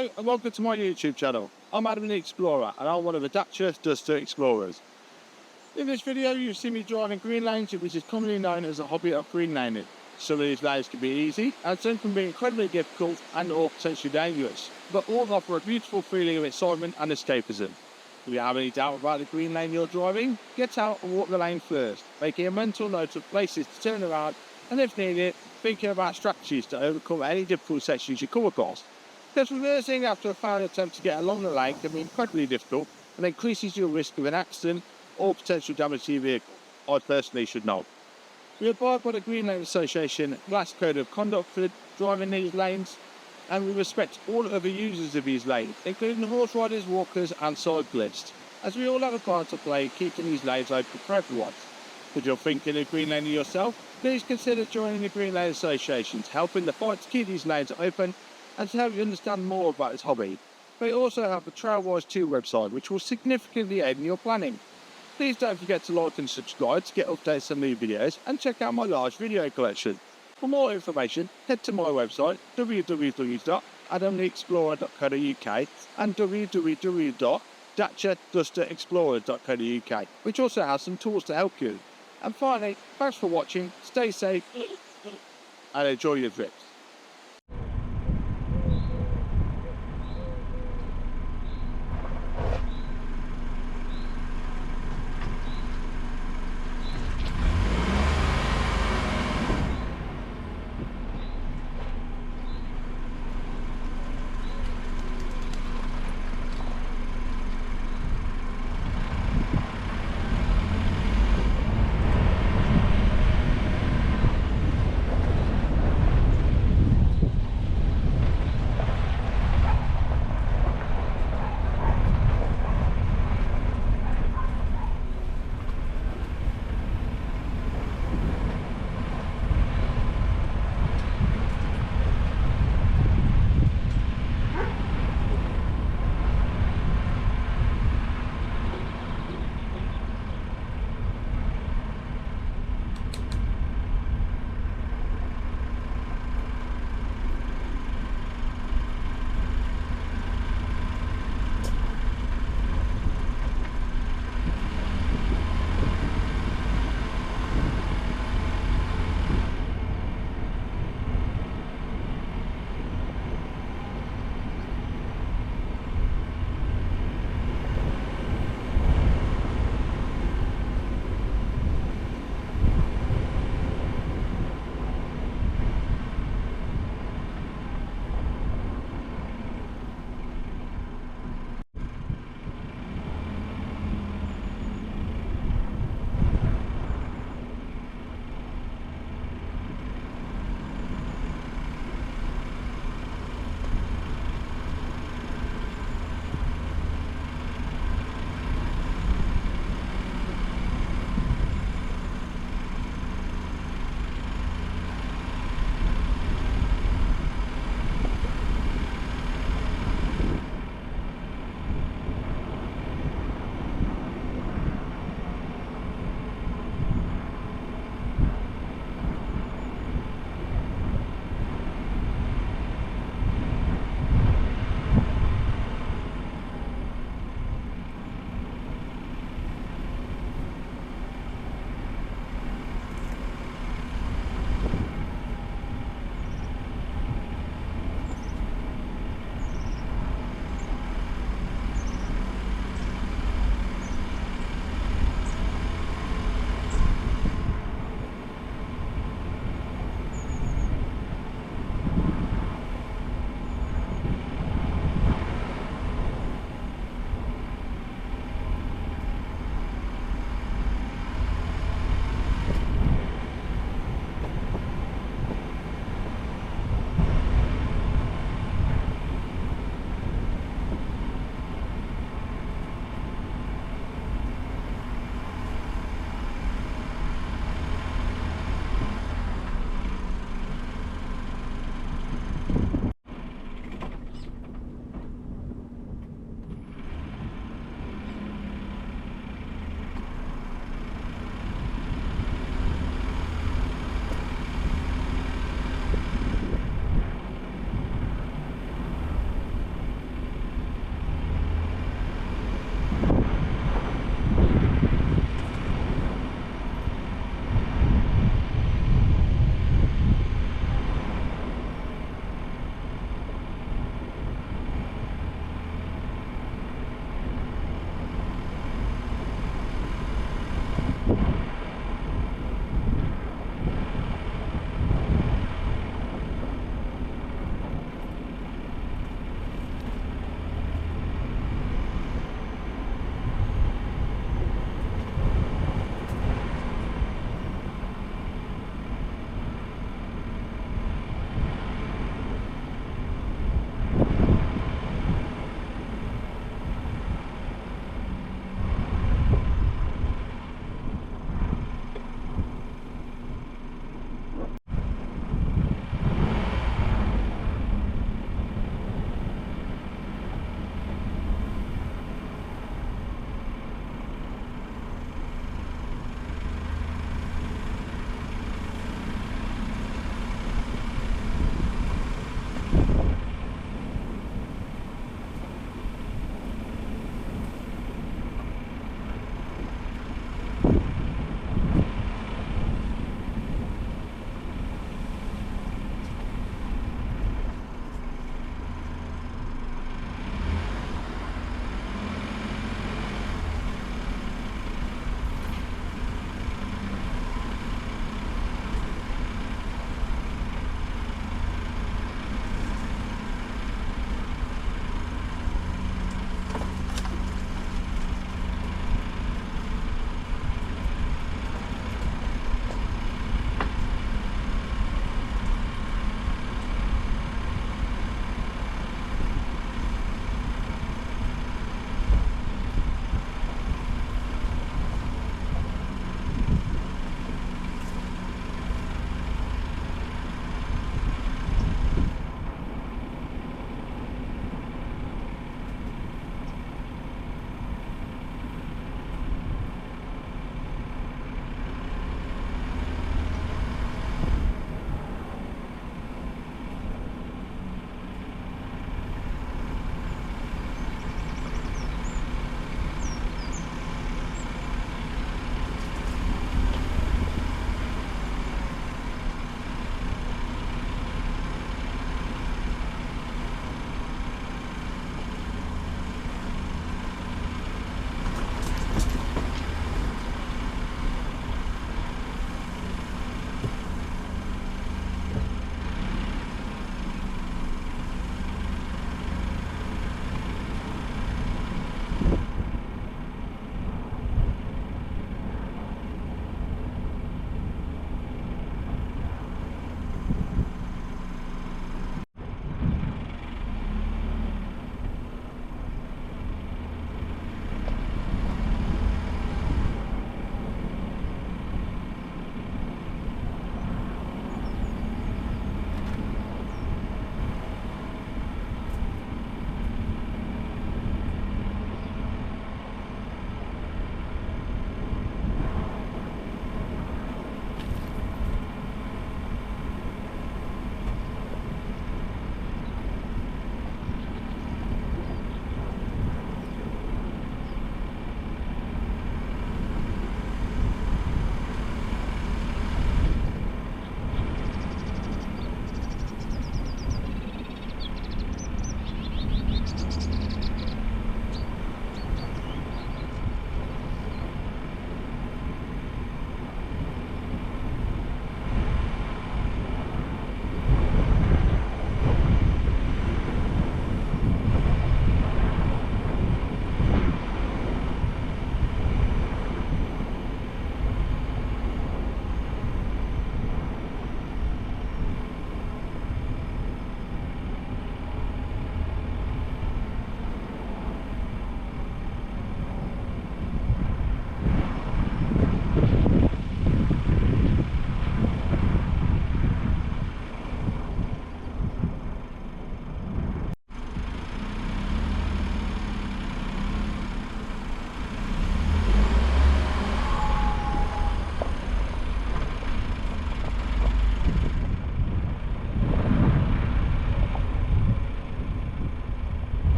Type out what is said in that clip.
Hello and welcome to my YouTube channel. I'm Adam the Explorer and I'm one of the Dacia Duster Explorers. In this video you'll see me driving green lanes, which is commonly known as a hobby of green laning. Some of these lanes can be easy and some can be incredibly difficult and or potentially dangerous, but all offer a beautiful feeling of excitement and escapism. If you have any doubt about the green lane you're driving, get out and walk the lane first, making a mental note of places to turn around and if needed, thinking about strategies to overcome any difficult sections you come across. Because reversing after a failed attempt to get along the lane can be incredibly difficult and increases your risk of an accident or potential damage to your vehicle. I personally should know. We abide by the Green Lane Association Glass Code of Conduct for driving these lanes, and we respect all other users of these lanes, including horse riders, walkers and cyclists, as we all have a part to play keeping these lanes open for everyone. If you're thinking of green laning yourself, please consider joining the Green Lane Association to help in the fight to keep these lanes open and to help you understand more about this hobby. We also have the Trailwise 2 website, which will significantly aid in your planning. Please don't forget to like and subscribe to get updates on new videos and check out my large video collection. For more information, head to my website www.adamtheexplorer.co.uk and www.daciadusterexplorer.co.uk, which also has some tools to help you. And finally, thanks for watching, stay safe and enjoy your trips.